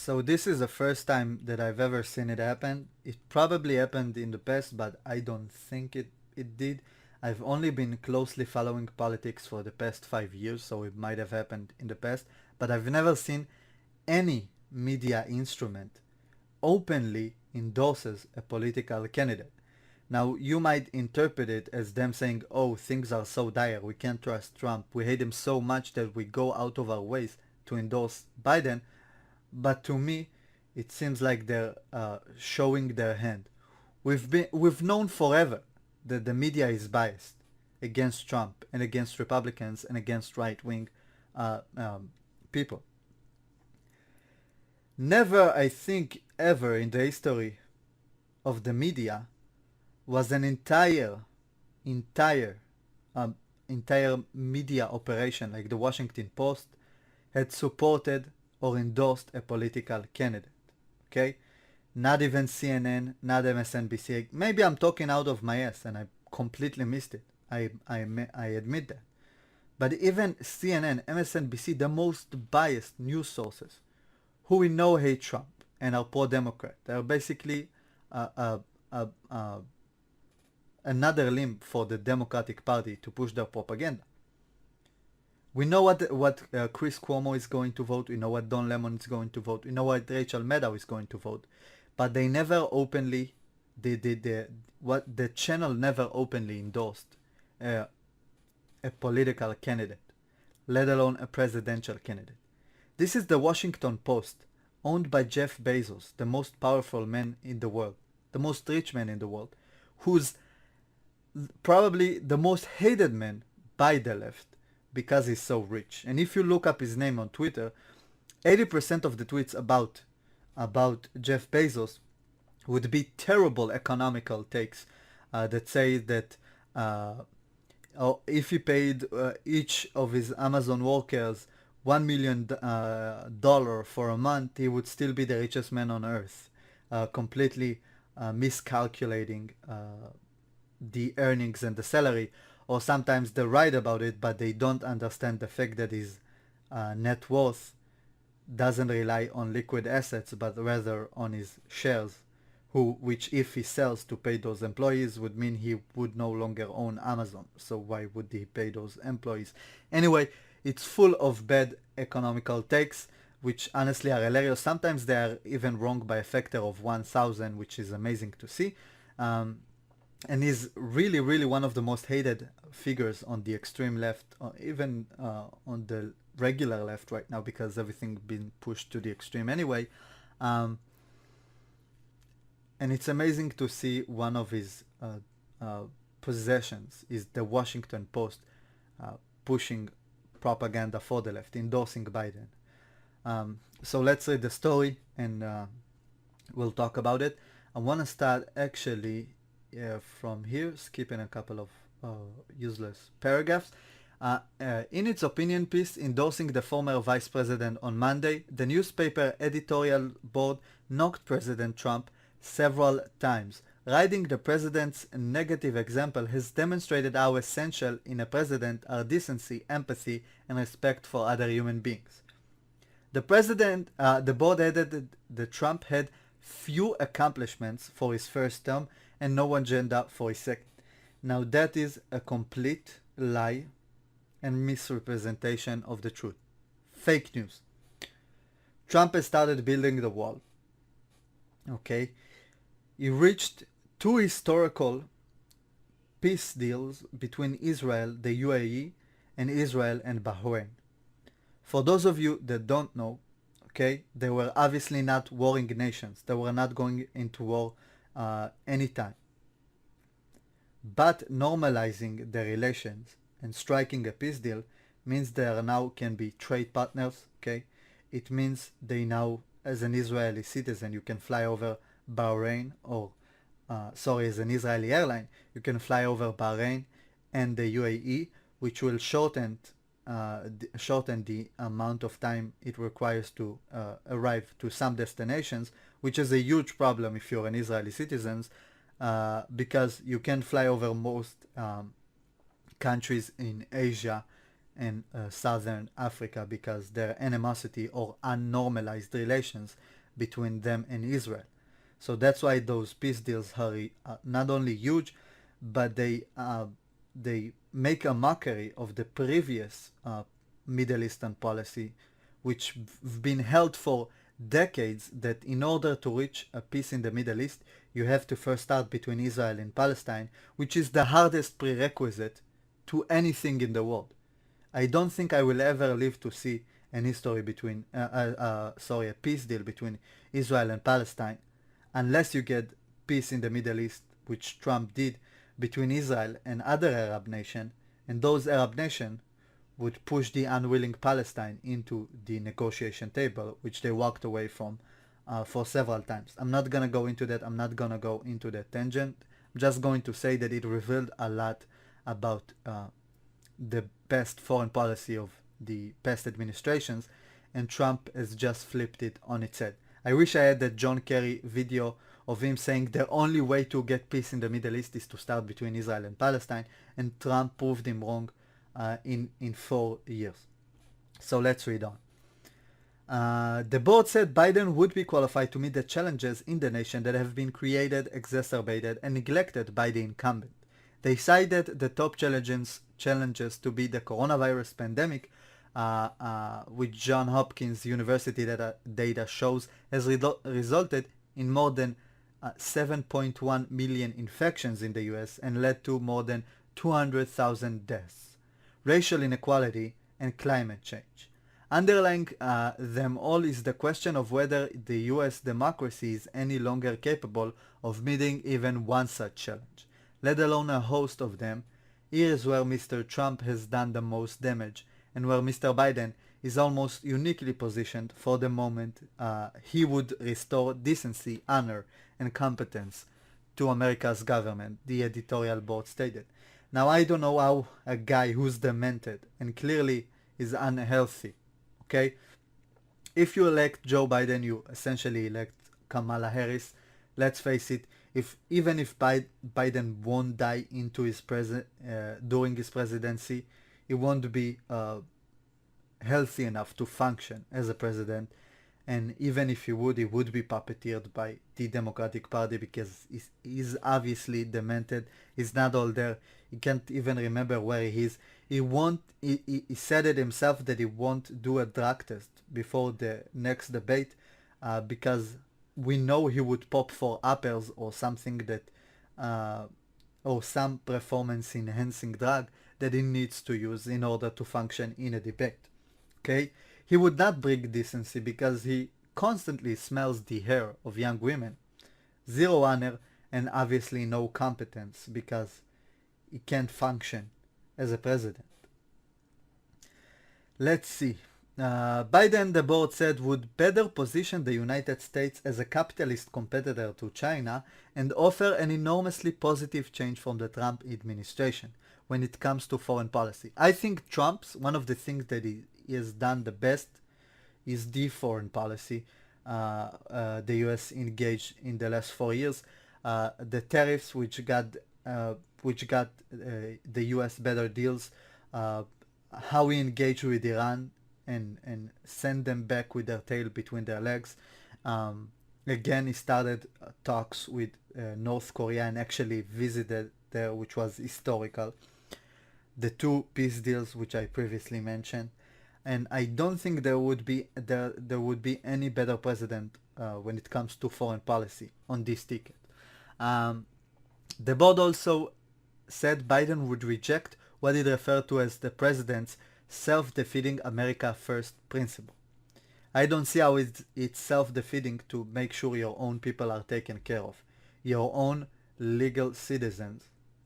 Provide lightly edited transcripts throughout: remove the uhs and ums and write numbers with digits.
So this is the first time that I've ever seen it happen. It probably happened in the past, but I don't think it did. I've only been closely following politics for the past 5 years, so it might have happened in the past, but I've never seen any media instrument openly endorses a political candidate. Now, you might interpret it as them saying, oh, things are so dire, we can't trust Trump, we hate him so much that we go out of our ways to endorse Biden, but to me, it seems like they're showing their hand. We've known forever that the media is biased against Trump and against Republicans and against right wing uh, um, people. Never, I think, ever in the history of the media was an entire, um, entire media operation like the Washington Post had supported or endorsed a political candidate. Okay, not even CNN, not MSNBC. Maybe I'm talking out of my ass and I completely missed it. I admit that. But even CNN, MSNBC, the most biased news sources, who we know hate Trump and are pro-Democrat, they're basically uh, uh, uh, uh, another limb for the Democratic Party to push their propaganda. We know what Chris Cuomo is going to vote. We know what Don Lemon is going to vote. We know what Rachel Maddow is going to vote, but they never openly, the channel never openly endorsed uh, a political candidate, let alone a presidential candidate. This is the Washington Post, owned by Jeff Bezos, the most powerful man in the world, the most rich man in the world, who's probably the most hated man by the left because he's so rich. And if you look up his name on Twitter, 80% of the tweets about Jeff Bezos would be terrible economical takes that say that if he paid each of his Amazon workers $1 million for a month, he would still be the richest man on earth, completely miscalculating the earnings and the salary, or sometimes they write about it, but they don't understand the fact that his net worth doesn't rely on liquid assets, but rather on his shares, which if he sells to pay those employees would mean he would no longer own Amazon. So why would he pay those employees? Anyway, it's full of bad economical takes, which honestly are hilarious. Sometimes they are even wrong by a factor of 1,000, which is amazing to see. And he's really, really one of the most hated figures on the extreme left, or even on the regular left right now, because everything been pushed to the extreme anyway. And it's amazing to see one of his possessions is the Washington Post pushing propaganda for the left, endorsing Biden. So let's read the story and we'll talk about it. I want to start actually from here, skipping a couple of useless paragraphs. In its opinion piece endorsing the former vice president on Monday, the newspaper editorial board knocked President Trump several times. Writing the president's negative example has demonstrated how essential in a president are decency, empathy, and respect for other human beings. The board added that Trump had few accomplishments for his first term and no agenda for his second. Now that is a complete lie and misrepresentation of the truth. Fake news. Trump has started building the wall. Okay? He reached two historical peace deals between Israel, the UAE, and Israel and Bahrain. For those of you that don't know, okay, they were obviously not warring nations. They were not going into war anytime. But normalizing the relations and striking a peace deal means they are now can be trade partners, okay? It means they now, as an Israeli citizen, you can fly over Bahrain or, as an Israeli airline, you can fly over Bahrain and the UAE, which will shorten the amount of time it requires to arrive to some destinations, which is a huge problem if you're an Israeli citizen, because you can fly over most countries in Asia and Southern Africa because their animosity or unnormalized relations between them and Israel. So that's why those peace deals are not only huge, but they make a mockery of the previous Middle Eastern policy, which been held for decades, that in order to reach a peace in the Middle East, you have to first start between Israel and Palestine, which is the hardest prerequisite to anything in the world. I don't think I will ever live to see an history between, a peace deal between Israel and Palestine, unless you get peace in the Middle East, which Trump did, between Israel and other Arab nations, and those Arab nations would push the unwilling Palestine into the negotiation table, which they walked away from for several times. I'm not going to go into that. I'm not going to go into that tangent. I'm just going to say that it revealed a lot about the past foreign policy of the past administrations, and Trump has just flipped it on its head. I wish I had that John Kerry video of him saying the only way to get peace in the Middle East is to start between Israel and Palestine, and Trump proved him wrong in 4 years. So let's read on. The board said Biden would be qualified to meet the challenges in the nation that have been created, exacerbated, and neglected by the incumbent. They cited the top challenges to be the coronavirus pandemic, which Johns Hopkins University data shows has resulted in more than 7.1 million infections in the US and led to more than 200,000 deaths, racial inequality, and climate change. Underlying them all is the question of whether the US democracy is any longer capable of meeting even one such challenge, let alone a host of them. Here is where Mr. Trump has done the most damage, and where Mr. Biden is almost uniquely positioned for the moment he would restore decency, honor, and competence to America's government, the editorial board stated. Now, I don't know how a guy who's demented and clearly is unhealthy, okay? If you elect Joe Biden, you essentially elect Kamala Harris. Let's face it, even if Biden won't die into his during his presidency, he won't be healthy enough to function as a president. And even if he would be puppeteered by the Democratic Party because he's obviously demented. He's not all there. He can't even remember where he is. He said it himself that he won't do a drug test before the next debate because we know he would pop for uppers or something that, or some performance enhancing drug that he needs to use in order to function in a debate. Okay? He would not bring decency because he constantly smells the hair of young women. Zero honor and obviously no competence because he can't function as a president. Let's see. Biden, the board said, would better position the United States as a capitalist competitor to China and offer an enormously positive change from the Trump administration when it comes to foreign policy. I think one of the things that he has done the best is the foreign policy the US engaged in the last 4 years. The tariffs which got the US better deals, how we engage with Iran and send them back with their tail between their legs. Again, he started talks with North Korea and actually visited there, which was historical. The two peace deals which I previously mentioned. And I don't think there would be any better president when it comes to foreign policy on this ticket. The board also said Biden would reject what it referred to as the president's self-defeating America First principle. I don't see how it's self-defeating to make sure your own people are taken care of. Your own legal citizens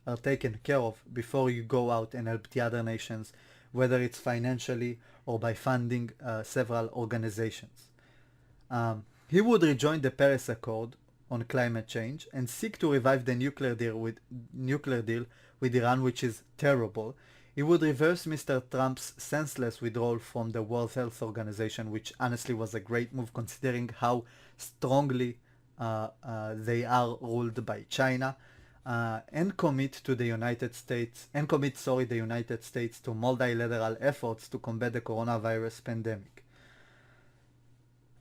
are taken care of before you go out and help the other nations, whether it's financially or by funding several organizations. He would rejoin the Paris Accord on climate change and seek to revive the nuclear deal with Iran, which is terrible. He would reverse Mr. Trump's senseless withdrawal from the World Health Organization, which honestly was a great move considering how strongly they are ruled by China. and commit the United States to multilateral efforts to combat the coronavirus pandemic.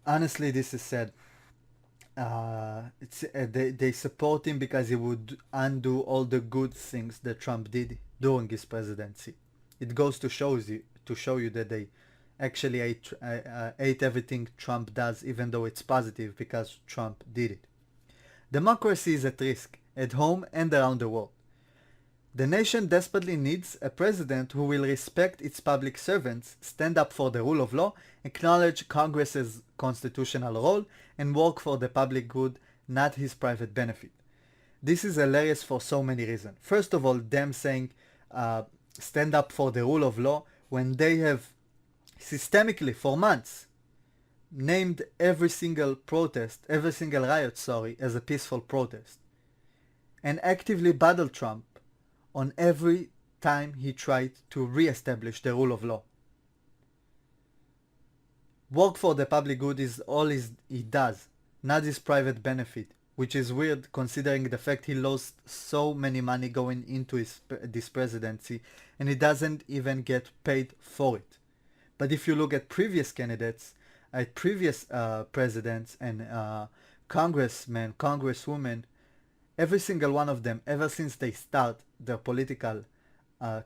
Honestly, this is sad. They support him because he would undo all the good things that Trump did during his presidency. It goes to show you that they actually hate everything Trump does, even though it's positive because Trump did it. Democracy is at risk, at home and around the world. The nation desperately needs a president who will respect its public servants, stand up for the rule of law, acknowledge Congress's constitutional role, and work for the public good, not his private benefit. This is hilarious for so many reasons. First of all, them saying stand up for the rule of law when they have systemically for months named every single riot, as a peaceful protest, and actively battled Trump on every time he tried to re-establish the rule of law. Work for the public good is all he does, not his private benefit, which is weird considering the fact he lost so many money going into this presidency and he doesn't even get paid for it. But if you look at previous candidates, at previous presidents and congressmen, congresswomen, every single one of them, ever since they start their political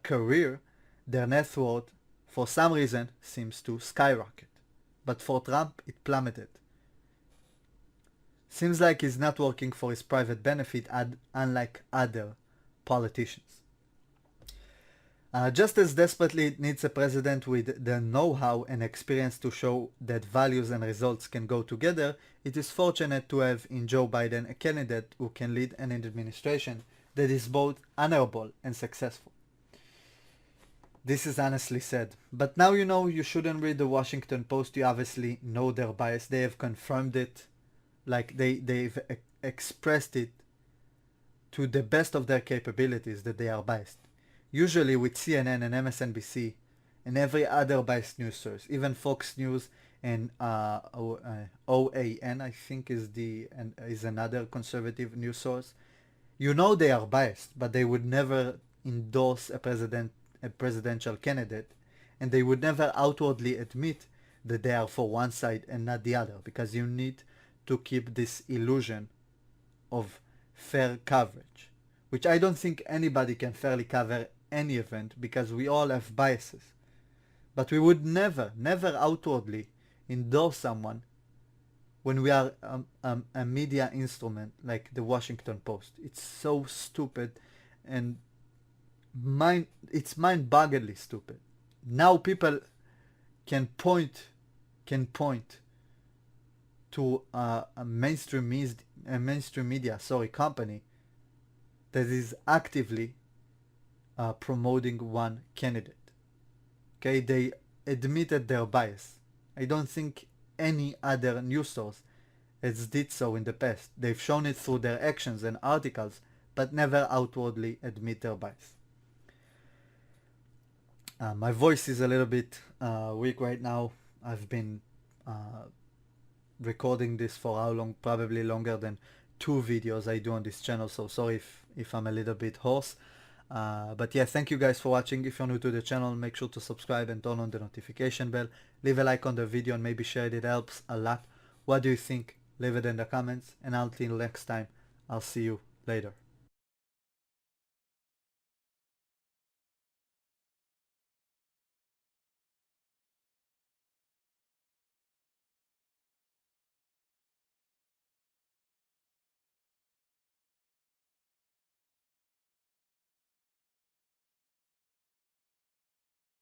career, their net worth, for some reason, seems to skyrocket. But for Trump, it plummeted. Seems like he's not working for his private benefit, unlike other politicians. Just as desperately it needs a president with the know-how and experience to show that values and results can go together, it is fortunate to have in Joe Biden a candidate who can lead an administration that is both honorable and successful. This is honestly sad. But now you know you shouldn't read the Washington Post. You obviously know their bias. They have confirmed it. Like they've expressed it to the best of their capabilities that they are biased. Usually with CNN and MSNBC and every other biased news source, even Fox News and OAN, I think is another conservative news source. You know they are biased, but they would never endorse a presidential candidate, and they would never outwardly admit that they are for one side and not the other, because you need to keep this illusion of fair coverage, which I don't think anybody can fairly cover any event because we all have biases. But we would never outwardly endorse someone when we are a media instrument like the Washington Post. It's so stupid, and it's mind-bogglingly stupid. Now people can point to a mainstream media company that is actively promoting one candidate. Okay, they admitted their bias. I don't think any other news source has did so in the past. They've shown it through their actions and articles, but never outwardly admit their bias. My voice is a little bit weak right now. I've been recording this for how long? Probably longer than 2 videos I do on this channel, so sorry if I'm a little bit hoarse. But yeah, thank you guys for watching. If you're new to the channel, make sure to subscribe and turn on the notification bell. Leave a like on the video and maybe share it. It helps a lot. What do you think? Leave it in the comments. And until next time, I'll see you later.